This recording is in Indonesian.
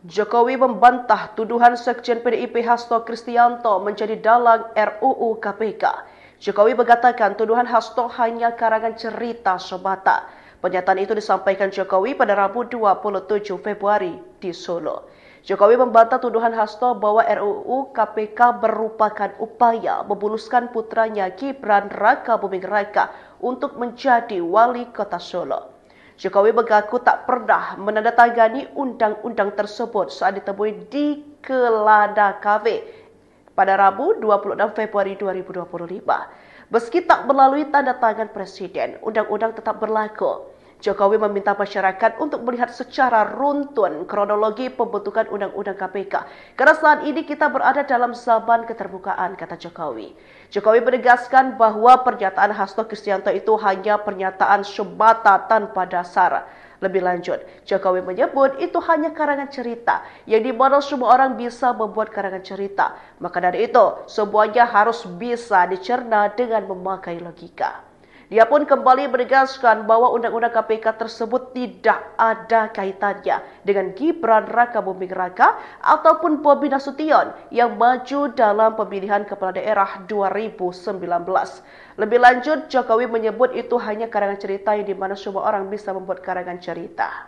Jokowi membantah tuduhan Sekjen PDIP Hasto Kristianto menjadi dalang RUU KPK. Jokowi mengatakan tuduhan Hasto hanya karangan cerita semata. Pernyataan itu disampaikan Jokowi pada Rabu 27 Februari di Solo. Jokowi membantah tuduhan Hasto bahwa RUU KPK merupakan upaya memuluskan putranya Gibran Rakabuming Raka untuk menjadi wali kota Solo. Jokowi mengaku tak pernah menandatangani undang-undang tersebut saat ditemui di Kelada Cafe pada Rabu 26 Februari 2025. Meski tak melalui tanda tangan Presiden, undang-undang tetap berlaku. Jokowi meminta masyarakat untuk melihat secara runtun kronologi pembentukan Undang-Undang KPK. Karena saat ini kita berada dalam zaman keterbukaan, kata Jokowi. Jokowi menegaskan bahwa pernyataan Hasto Kristianto itu hanya pernyataan semata tanpa dasar. Lebih lanjut, Jokowi menyebut itu hanya karangan cerita, yang dimana semua orang bisa membuat karangan cerita. Maka dari itu, semuanya harus bisa dicerna dengan memakai logika. Dia pun kembali menegaskan bahwa Undang-Undang KPK tersebut tidak ada kaitannya dengan Gibran Rakabuming Raka ataupun Bobi Nasution yang maju dalam pemilihan kepala daerah 2019. Lebih lanjut, Jokowi menyebut itu hanya karangan cerita yang dimana semua orang bisa membuat karangan cerita.